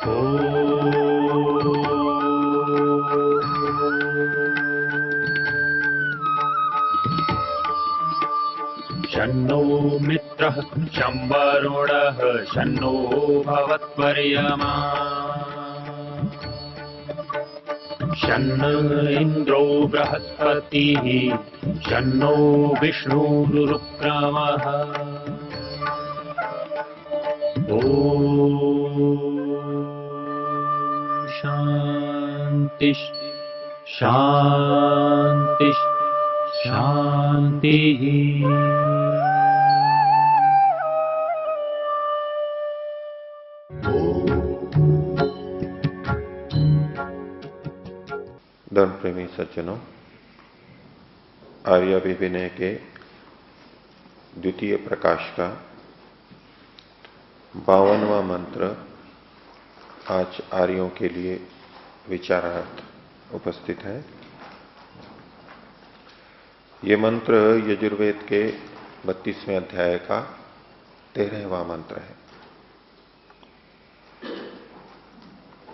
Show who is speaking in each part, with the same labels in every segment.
Speaker 1: शन्नो मित्रः शं वरुणः शन्नो भवत्वर्यमा शन्न इन्द्रो बृहस्पतिः शन्नो विष्णुरुक्रमः ॐ शान्ति शान्ति शान्तिः।
Speaker 2: धर्म प्रेमी सज्जनों, आर्याभिविनय के द्वितीय प्रकाश का 52वां मंत्र आज आर्यों के लिए विचारार्थ उपस्थित है। ये मंत्र यजुर्वेद के 32वें अध्याय का 13वां मंत्र है।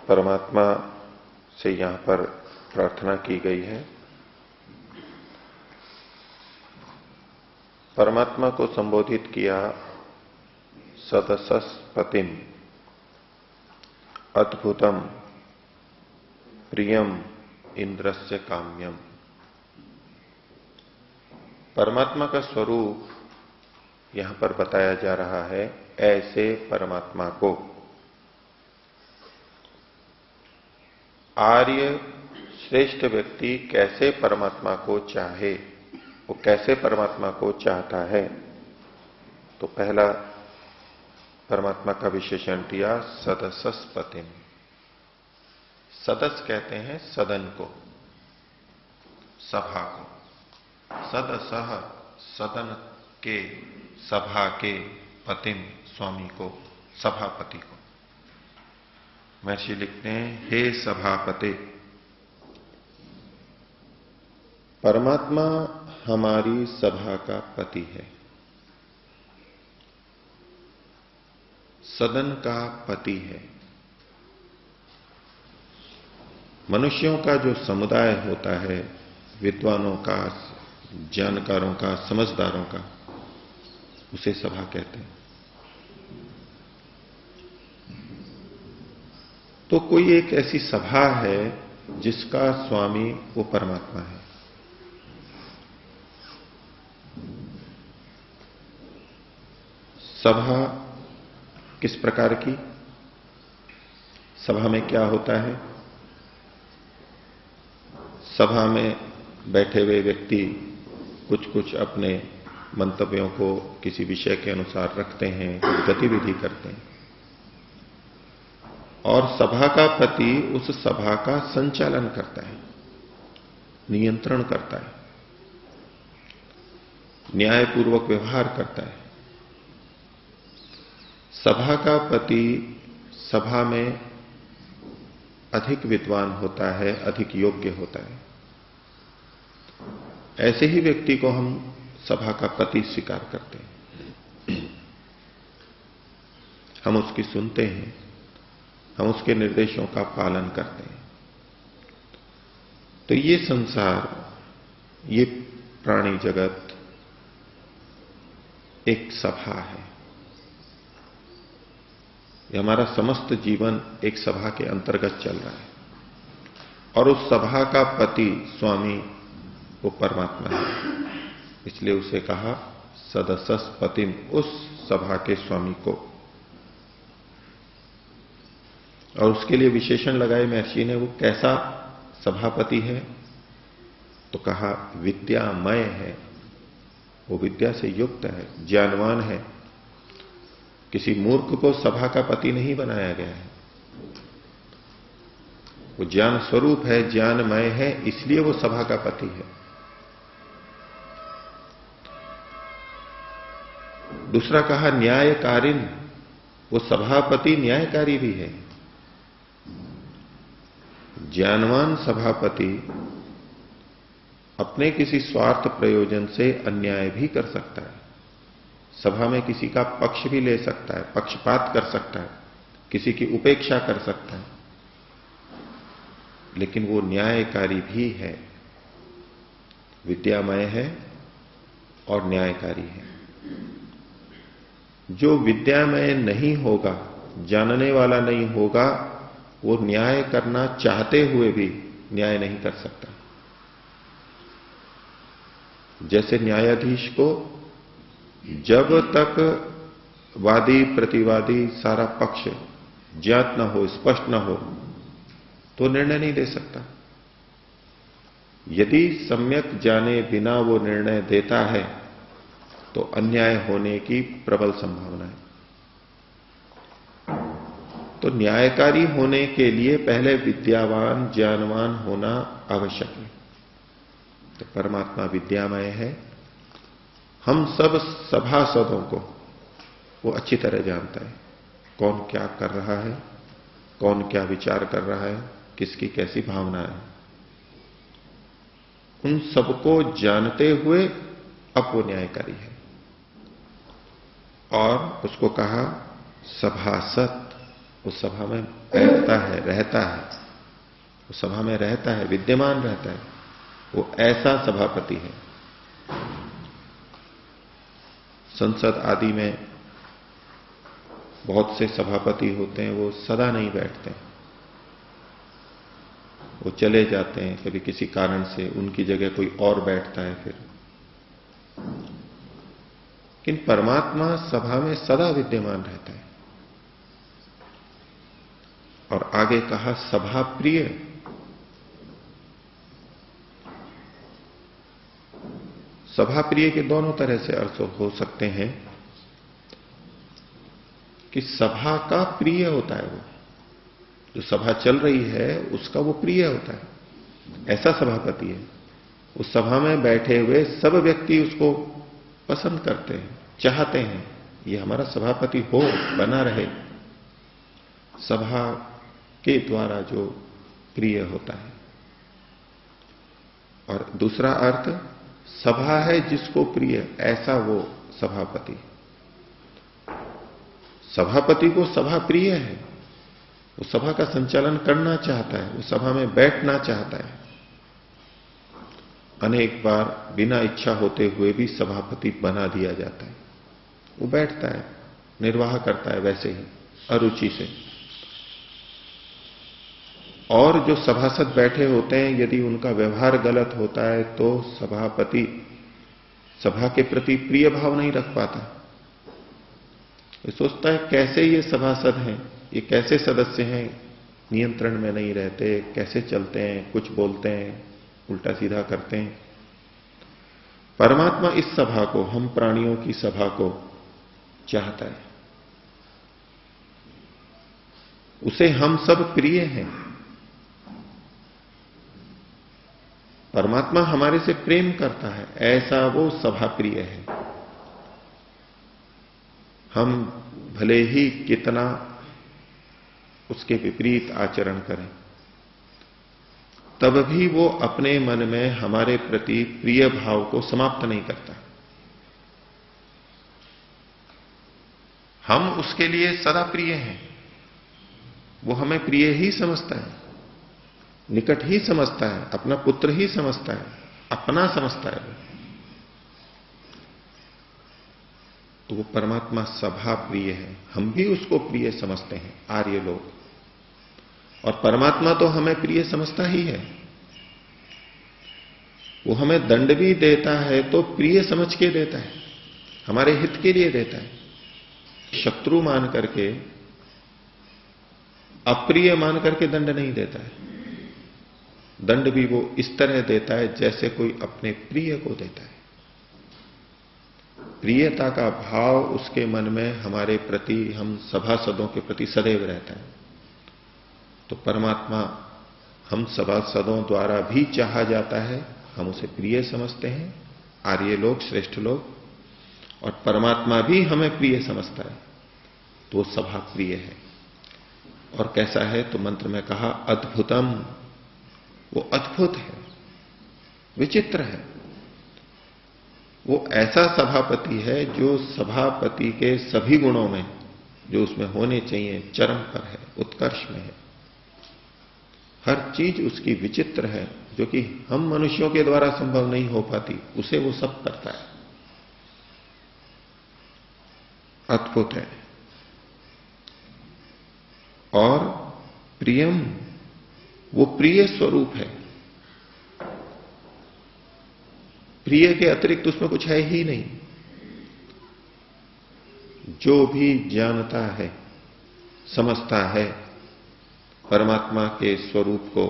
Speaker 2: परमात्मा से यहां पर प्रार्थना की गई है। परमात्मा को संबोधित किया सदसस्पतिम अद्भुतम प्रियम इंद्रस्य काम्यम। परमात्मा का स्वरूप यहां पर बताया जा रहा है। ऐसे परमात्मा को आर्य श्रेष्ठ व्यक्ति कैसे परमात्मा को चाहे, वो कैसे परमात्मा को चाहता है। तो पहला परमात्मा का विशेषण दिया सदसस्पतिम। सदस्य कहते हैं सदन को, सभा को। सदसह सदन के, सभा के, पतिम स्वामी को, सभापति को। महर्षि लिखते हैं, हे सभापति, परमात्मा हमारी सभा का पति है, सदन का पति है। मनुष्यों का जो समुदाय होता है, विद्वानों का, जानकारों का, समझदारों का, उसे सभा कहते हैं। तो कोई एक ऐसी सभा है जिसका स्वामी वो परमात्मा है। सभा किस प्रकार की? सभा में क्या होता है? सभा में बैठे हुए व्यक्ति कुछ कुछ अपने मंतव्यों को किसी विषय के अनुसार रखते हैं, गतिविधि करते हैं, और सभा का पति उस सभा का संचालन करता है, नियंत्रण करता है, न्यायपूर्वक व्यवहार करता है। सभा का पति सभा में अधिक विद्वान होता है, अधिक योग्य होता है। ऐसे ही व्यक्ति को हम सभा का पति स्वीकार करते हैं। हम उसकी सुनते हैं, हम उसके निर्देशों का पालन करते हैं। तो ये संसार, ये प्राणी जगत एक सभा है। ये हमारा समस्त जीवन एक सभा के अंतर्गत चल रहा है, और उस सभा का पति स्वामी वो परमात्मा है। इसलिए उसे कहा सदसस्पतिम, उस सभा के स्वामी को। और उसके लिए विशेषण लगाए महर्षि ने, वो कैसा सभापति है? तो कहा विद्यामय है, वो विद्या से युक्त है, ज्ञानवान है। किसी मूर्ख को सभा का पति नहीं बनाया गया है। वो ज्ञान स्वरूप है, ज्ञानमय है, इसलिए वो सभा का पति है। दूसरा कहा न्यायकारिन, वो सभापति न्यायकारी भी है। ज्ञानवान सभापति अपने किसी स्वार्थ प्रयोजन से अन्याय भी कर सकता है, सभा में किसी का पक्ष भी ले सकता है, पक्षपात कर सकता है, किसी की उपेक्षा कर सकता है, लेकिन वो न्यायकारी भी है, विद्यामय है और न्यायकारी है। जो विद्यामय नहीं होगा, जानने वाला नहीं होगा, वो न्याय करना चाहते हुए भी न्याय नहीं कर सकता। जैसे न्यायाधीश को जब तक वादी प्रतिवादी सारा पक्ष ज्ञात न हो, स्पष्ट न हो, तो निर्णय नहीं दे सकता। यदि सम्यक जाने बिना वो निर्णय देता है तो अन्याय होने की प्रबल संभावना है। तो न्यायकारी होने के लिए पहले विद्यावान ज्ञानवान होना आवश्यक है। तो परमात्मा विद्यामय है, हम सब सभासदों को वो अच्छी तरह जानता है, कौन क्या कर रहा है, कौन क्या विचार कर रहा है, किसकी कैसी भावना है। उन सबको जानते हुए अब वो न्यायकारी है। और उसको कहा सभासद, उस सभा में बैठता है, रहता है, उस सभा में रहता है, विद्यमान रहता है, वो ऐसा सभापति है। संसद आदि में बहुत से सभापति होते हैं, वो सदा नहीं बैठते, वो चले जाते हैं, कभी किसी कारण से उनकी जगह कोई और बैठता है फिर। लेकिन परमात्मा सभा में सदा विद्यमान रहता है। और आगे कहा सभा प्रिय। सभा प्रिय के दोनों तरह से अर्थ हो सकते हैं कि सभा का प्रिय होता है, वो जो सभा चल रही है उसका वो प्रिय होता है, ऐसा सभापति है। उस सभा में बैठे हुए सब व्यक्ति उसको पसंद करते हैं, चाहते हैं, ये हमारा सभापति हो, बना रहे। सभा के द्वारा जो प्रिय होता है। और दूसरा अर्थ, सभा है जिसको प्रिय, ऐसा वो सभापति। सभापति को सभा प्रिय है, वो सभा का संचालन करना चाहता है, वो सभा में बैठना चाहता है। अनेक बार बिना इच्छा होते हुए भी सभापति बना दिया जाता है, वो बैठता है, निर्वाह करता है वैसे ही अरुचि से। और जो सभासद बैठे होते हैं, यदि उनका व्यवहार गलत होता है तो सभापति सभा के प्रति प्रिय भाव नहीं रख पाता। ये सोचता है कैसे ये सभासद हैं, ये कैसे सदस्य हैं, नियंत्रण में नहीं रहते, कैसे चलते हैं, कुछ बोलते हैं, उल्टा सीधा करते हैं। परमात्मा इस सभा को, हम प्राणियों की सभा को चाहता है, उसे हम सब प्रिय हैं। परमात्मा हमारे से प्रेम करता है, ऐसा वो सभा प्रिय है। हम भले ही कितना उसके विपरीत आचरण करें, तब भी वो अपने मन में हमारे प्रति प्रिय भाव को समाप्त नहीं करता। हम उसके लिए सदा प्रिय हैं, वो हमें प्रिय ही समझता है, निकट ही समझता है, अपना पुत्र ही समझता है, अपना समझता है। तो वो परमात्मा सभा प्रिय है, हम भी उसको प्रिय समझते हैं आर्य लोग। और परमात्मा तो हमें प्रिय समझता ही है, वो हमें दंड भी देता है तो प्रिय समझ के देता है, हमारे हित के लिए देता है। शत्रु मान करके, अप्रिय मान करके दंड नहीं देता है। दंड भी वो इस तरह देता है जैसे कोई अपने प्रिय को देता है। प्रियता का भाव उसके मन में हमारे प्रति, हम सभासदों के प्रति सदैव रहता है। तो परमात्मा हम सभासदों द्वारा भी चाहा जाता है, हम उसे प्रिय समझते हैं, आर्य लोग, श्रेष्ठ लोग, और परमात्मा भी हमें प्रिय समझता है, तो सभा प्रिय है। और कैसा है, तो मंत्र में कहा अद्भुतम, वो अद्भुत है, विचित्र है। वो ऐसा सभापति है जो सभापति के सभी गुणों में जो उसमें होने चाहिए चरम पर है, उत्कर्ष में है। हर चीज उसकी विचित्र है, जो कि हम मनुष्यों के द्वारा संभव नहीं हो पाती, उसे वो सब करता है। अद्भुत है। और प्रियम, वो प्रिय स्वरूप है। प्रिय के अतिरिक्त उसमें कुछ है ही नहीं। जो भी जानता है, समझता है परमात्मा के स्वरूप को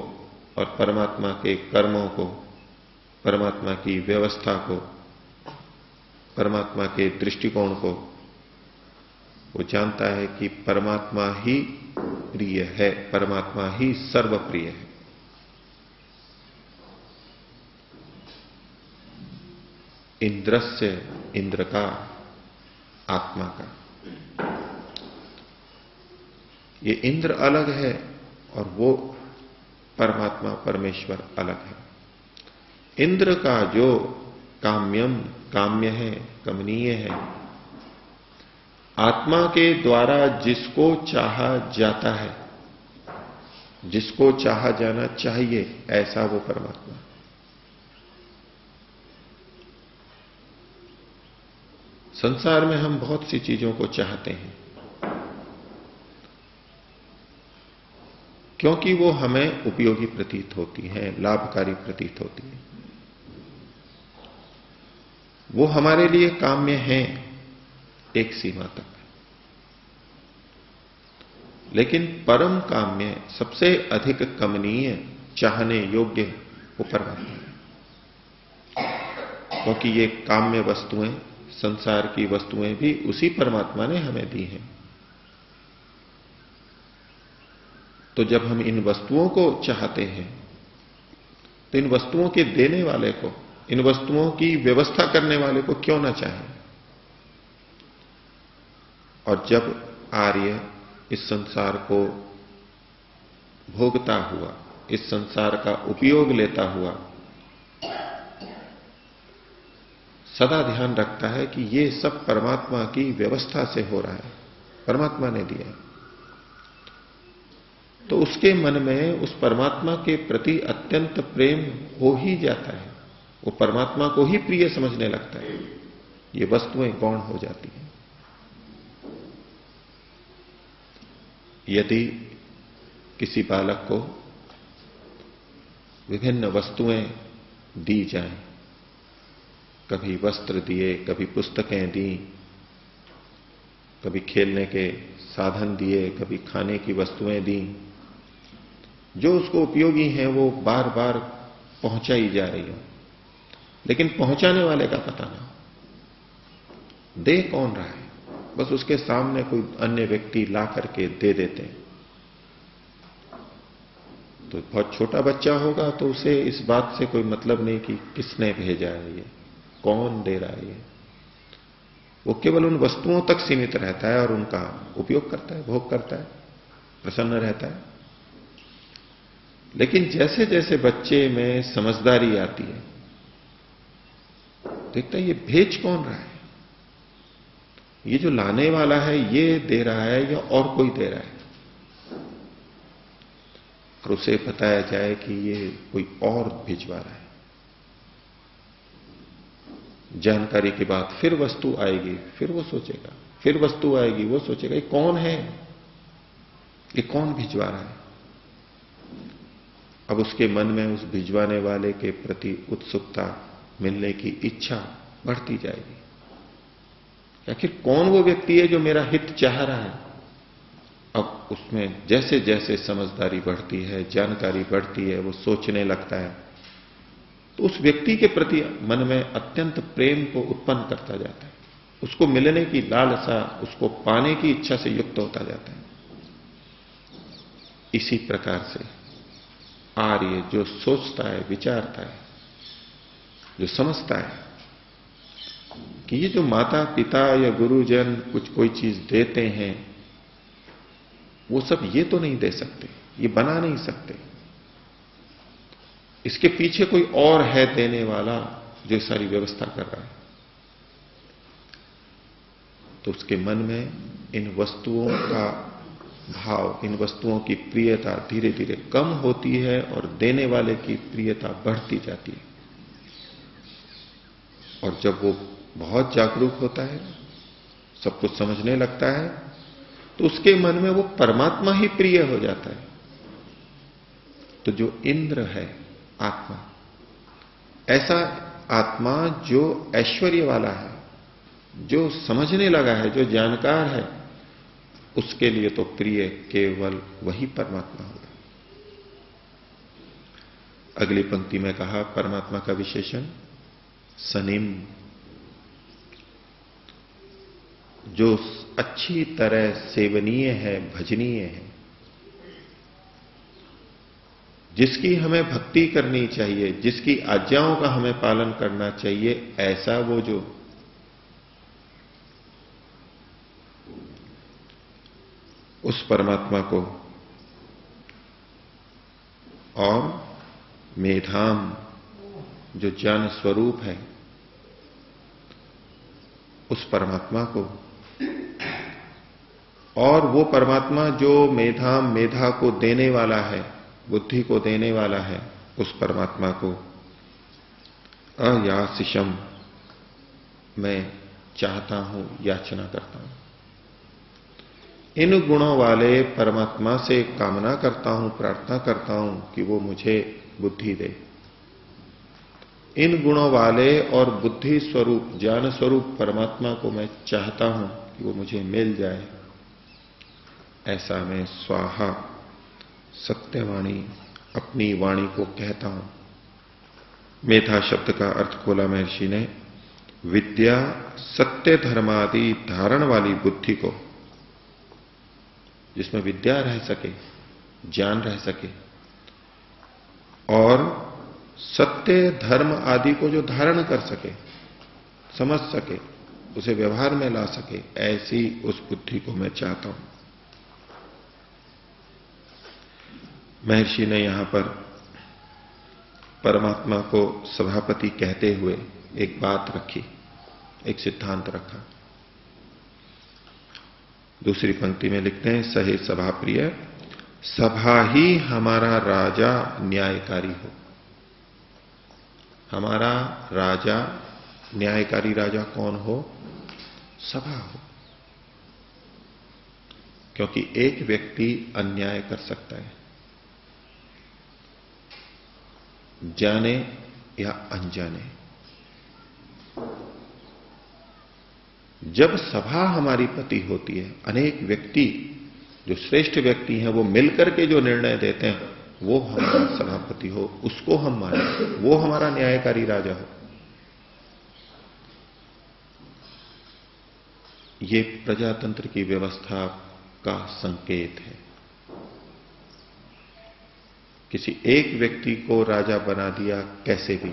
Speaker 2: और परमात्मा के कर्मों को, परमात्मा की व्यवस्था को, परमात्मा के दृष्टिकोण को, वो जानता है कि परमात्मा ही प्रिय है, परमात्मा ही सर्वप्रिय है। इंद्रस्य, इंद्र का, आत्मा का। ये इंद्र अलग है और वो परमात्मा परमेश्वर अलग है। इंद्र का जो काम्यम, काम्य है, कमनीय है, आत्मा के द्वारा जिसको चाहा जाता है, जिसको चाहा जाना चाहिए, ऐसा वो परमात्मा। संसार में हम बहुत सी चीजों को चाहते हैं क्योंकि वो हमें उपयोगी प्रतीत होती है, लाभकारी प्रतीत होती है, वो हमारे लिए काम्य है एक सीमा तक। लेकिन परम काम्य, सबसे अधिक कमनीय, चाहने योग्य वो परमात्मा है। क्योंकि ये काम्य वस्तुएं, संसार की वस्तुएं भी उसी परमात्मा ने हमें दी हैं। तो जब हम इन वस्तुओं को चाहते हैं तो इन वस्तुओं के देने वाले को, इन वस्तुओं की व्यवस्था करने वाले को क्यों ना चाहें। और जब आर्य इस संसार को भोगता हुआ, इस संसार का उपयोग लेता हुआ सदा ध्यान रखता है कि ये सब परमात्मा की व्यवस्था से हो रहा है, परमात्मा ने दिया, तो उसके मन में उस परमात्मा के प्रति अत्यंत प्रेम हो ही जाता है। वो परमात्मा को ही प्रिय समझने लगता है। ये वस्तुएं गौण हो जाती हैं। यदि किसी बालक को विभिन्न वस्तुएं दी जाएं, कभी वस्त्र दिए, कभी पुस्तकें दी, कभी खेलने के साधन दिए, कभी खाने की वस्तुएं दी, जो उसको उपयोगी हैं वो बार बार पहुंचाई जा रही हो, लेकिन पहुंचाने वाले का पता ना, दे कौन रहा है, बस उसके सामने कोई अन्य व्यक्ति ला करके दे देते हैं। तो बहुत छोटा बच्चा होगा तो उसे इस बात से कोई मतलब नहीं कि किसने भेजा है, ये कौन दे रहा है, ये वो केवल उन वस्तुओं तक सीमित रहता है और उनका उपयोग करता है, भोग करता है, प्रसन्न रहता है। लेकिन जैसे जैसे बच्चे में समझदारी आती है, देखता है ये भेज कौन रहा है, ये जो लाने वाला है ये दे रहा है या और कोई दे रहा है, और उसे बताया जाए कि ये कोई और भिजवा रहा है। जानकारी के बाद फिर वस्तु आएगी, फिर वो सोचेगा, फिर वस्तु आएगी, वो सोचेगा ये कौन है, ये कौन भिजवा रहा है। अब उसके मन में उस भिजवाने वाले के प्रति उत्सुकता, मिलने की इच्छा बढ़ती जाएगी। आखिर कौन वो व्यक्ति है जो मेरा हित चाह रहा है। अब उसमें जैसे जैसे समझदारी बढ़ती है, जानकारी बढ़ती है, वो सोचने लगता है, तो उस व्यक्ति के प्रति मन में अत्यंत प्रेम को उत्पन्न करता जाता है। उसको मिलने की लालसा, उसको पाने की इच्छा से युक्त होता जाता है। इसी प्रकार से आर्य जो सोचता है, विचारता है, जो समझता है कि ये जो माता पिता या गुरुजन कुछ कोई चीज देते हैं, वो सब ये तो नहीं दे सकते, ये बना नहीं सकते, इसके पीछे कोई और है देने वाला जो सारी व्यवस्था कर रहा है। तो उसके मन में इन वस्तुओं का भाव, इन वस्तुओं की प्रियता धीरे धीरे कम होती है और देने वाले की प्रियता बढ़ती जाती है। और जब वो बहुत जागरूक होता है, सब कुछ समझने लगता है, तो उसके मन में वो परमात्मा ही प्रिय हो जाता है। तो जो इंद्र है आत्मा, ऐसा आत्मा जो ऐश्वर्य वाला है, जो समझने लगा है, जो जानकार है, उसके लिए तो प्रिय केवल वही परमात्मा होगा। अगली पंक्ति में कहा परमात्मा का विशेषण सनिम, जो अच्छी तरह सेवनीय है, भजनीय है, जिसकी हमें भक्ति करनी चाहिए, जिसकी आज्ञाओं का हमें पालन करना चाहिए, ऐसा वो जो उस परमात्मा को, और मेधाम जो ज्ञान स्वरूप है उस परमात्मा को, और वो परमात्मा जो मेधाम, मेधा को देने वाला है, बुद्धि को देने वाला है, उस परमात्मा को अयासिषम मैं चाहता हूं, याचना करता हूं। इन गुणों वाले परमात्मा से कामना करता हूं, प्रार्थना करता हूं कि वो मुझे बुद्धि दे। इन गुणों वाले और बुद्धि स्वरूप, ज्ञान स्वरूप परमात्मा को मैं चाहता हूं कि वो मुझे मिल जाए। ऐसा मैं स्वाहा सत्यवाणी, अपनी वाणी को कहता हूं। मेधा शब्द का अर्थ खोला महर्षि ने, विद्या सत्य धर्मादि धारण वाली बुद्धि को, जिसमें विद्या रह सके, ज्ञान रह सके, और सत्य धर्म आदि को जो धारण कर सके, समझ सके, उसे व्यवहार में ला सके, ऐसी उस बुद्धि को मैं चाहता हूं। महर्षि ने यहां पर परमात्मा को सभापति कहते हुए एक बात रखी, एक सिद्धांत रखा। दूसरी पंक्ति में लिखते हैं, सहे सभा प्रिय, सभा ही हमारा राजा न्यायकारी हो। हमारा राजा, न्यायकारी राजा कौन हो? सभा हो। क्योंकि एक व्यक्ति अन्याय कर सकता है, जाने या अनजाने। जब सभा हमारी पति होती है, अनेक व्यक्ति जो श्रेष्ठ व्यक्ति हैं वो मिलकर के जो निर्णय देते हैं, वो हमारा सभापति हो, उसको हम माने, वो हमारा न्यायकारी राजा हो। ये प्रजातंत्र की व्यवस्था का संकेत है। किसी एक व्यक्ति को राजा बना दिया, कैसे भी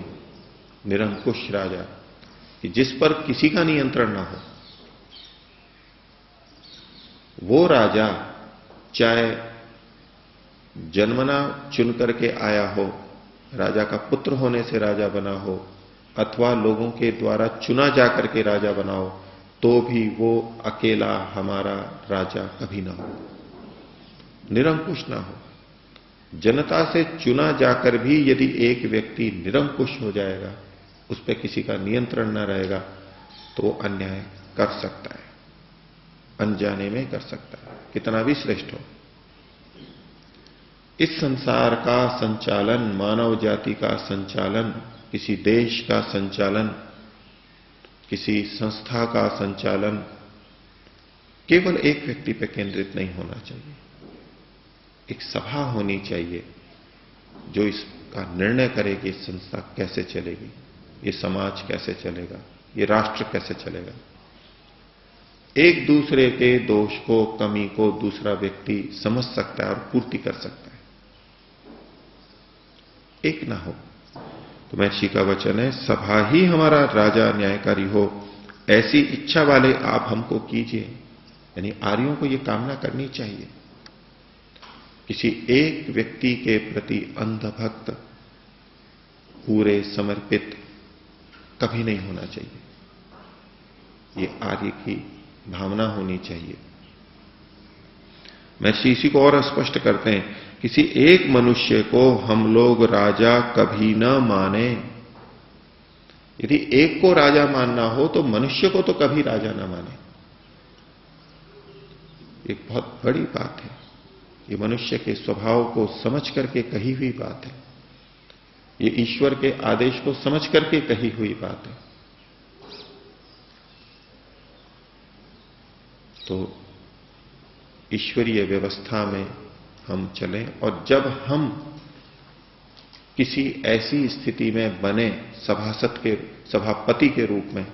Speaker 2: निरंकुश राजा, कि जिस पर किसी का नियंत्रण ना हो। वो राजा चाहे जन्मना चुन करके आया हो, राजा का पुत्र होने से राजा बना हो, अथवा लोगों के द्वारा चुना जाकर के राजा बना हो, तो भी वो अकेला हमारा राजा कभी ना हो, निरंकुश ना हो। जनता से चुना जाकर भी यदि एक व्यक्ति निरंकुश हो जाएगा, उस पर किसी का नियंत्रण न रहेगा, तो वो अन्याय कर सकता है, अनजाने में कर सकता है, कितना भी श्रेष्ठ हो। इस संसार का संचालन, मानव जाति का संचालन, किसी देश का संचालन, किसी संस्था का संचालन केवल एक व्यक्ति पर केंद्रित नहीं होना चाहिए। एक सभा होनी चाहिए जो इसका निर्णय करे कि संस्था कैसे चलेगी, ये समाज कैसे चलेगा, ये राष्ट्र कैसे चलेगा। एक दूसरे के दोष को, कमी को दूसरा व्यक्ति समझ सकता है और पूर्ति कर सकता है, एक ना हो। तो महर्षि का वचन है, सभा ही हमारा राजा न्यायकारी हो, ऐसी इच्छा वाले आप हमको कीजिए। यानी आर्यों को यह कामना करनी चाहिए, किसी एक व्यक्ति के प्रति अंधभक्त, पूरे समर्पित कभी नहीं होना चाहिए। ये आर्य की भावना होनी चाहिए। महर्षि इसी को और स्पष्ट करते हैं, किसी एक मनुष्य को हम लोग राजा कभी न माने। यदि एक को राजा मानना हो तो मनुष्य को तो कभी राजा ना माने। एक बहुत बड़ी बात है, ये मनुष्य के स्वभाव को समझ करके कही हुई बात है, ये ईश्वर के आदेश को समझ करके कही हुई बात है। तो ईश्वरीय व्यवस्था में हम चलें, और जब हम किसी ऐसी स्थिति में बने सभापति के रूप में,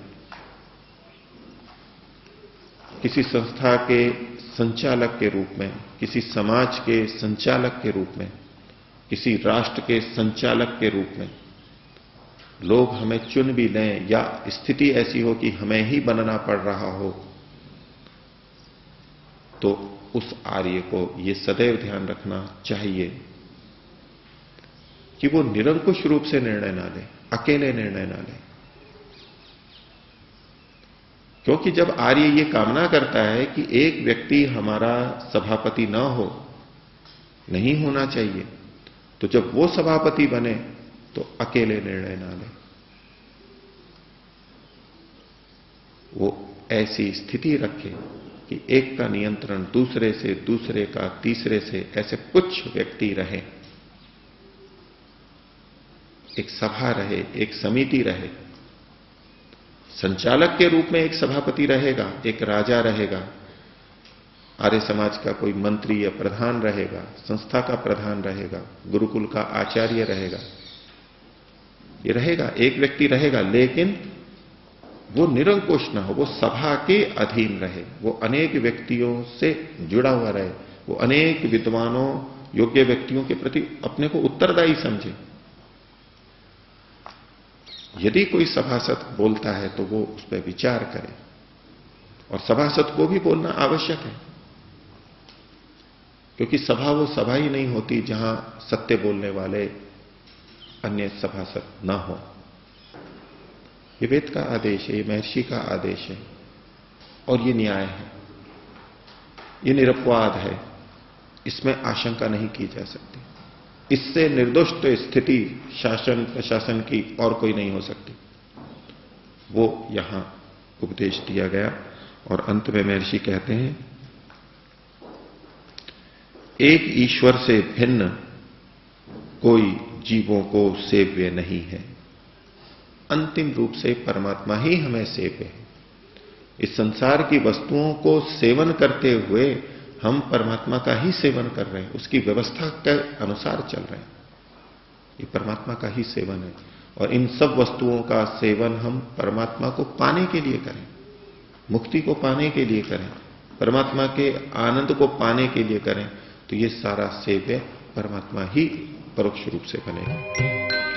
Speaker 2: किसी संस्था के संचालक के रूप में, किसी समाज के संचालक के रूप में, किसी राष्ट्र के संचालक के रूप में, लोग हमें चुन भी लें या स्थिति ऐसी हो कि हमें ही बनना पड़ रहा हो, तो उस आर्य को यह सदैव ध्यान रखना चाहिए कि वो निरंकुश रूप से निर्णय ना ले, अकेले निर्णय ना ले। क्योंकि जब आर्य ये कामना करता है कि एक व्यक्ति हमारा सभापति ना हो, नहीं होना चाहिए, तो जब वो सभापति बने तो अकेले निर्णय ना ले। वो ऐसी स्थिति रखे कि एक का नियंत्रण दूसरे से, दूसरे का तीसरे से, ऐसे कुछ व्यक्ति रहे, एक सभा रहे, एक समिति रहे। संचालक के रूप में एक सभापति रहेगा, एक राजा रहेगा, आर्य समाज का कोई मंत्री या प्रधान रहेगा, संस्था का प्रधान रहेगा, गुरुकुल का आचार्य रहेगा, ये रहेगा, एक व्यक्ति रहेगा, लेकिन वो निरंकुश ना हो, वो सभा के अधीन रहे, वो अनेक व्यक्तियों से जुड़ा हुआ रहे, वो अनेक विद्वानों, योग्य व्यक्तियों के प्रति अपने को उत्तरदायी समझे। यदि कोई सभासद बोलता है तो वो उस पर विचार करे, और सभासद को भी बोलना आवश्यक है, क्योंकि सभा वो सभा ही नहीं होती जहां सत्य बोलने वाले अन्य सभासद ना हो। ये वेद का आदेश है, ये महर्षि का आदेश है, और ये न्याय है, ये निरपवाद है, इसमें आशंका नहीं की जा सकती। इससे निर्दोष स्थिति शासन प्रशासन की और कोई नहीं हो सकती। वो यहां उपदेश दिया गया, और अंत में महर्षि कहते हैं, एक ईश्वर से भिन्न कोई जीवों को सेव्य नहीं है। अंतिम रूप से परमात्मा ही हमें सेव्य है। इस संसार की वस्तुओं को सेवन करते हुए हम परमात्मा का ही सेवन कर रहे हैं, उसकी व्यवस्था के अनुसार चल रहे हैं। ये परमात्मा का ही सेवन है, और इन सब वस्तुओं का सेवन हम परमात्मा को पाने के लिए करें, मुक्ति को पाने के लिए करें, परमात्मा के आनंद को पाने के लिए करें, तो ये सारा सेव्य परमात्मा ही परोक्ष रूप से बनेगा।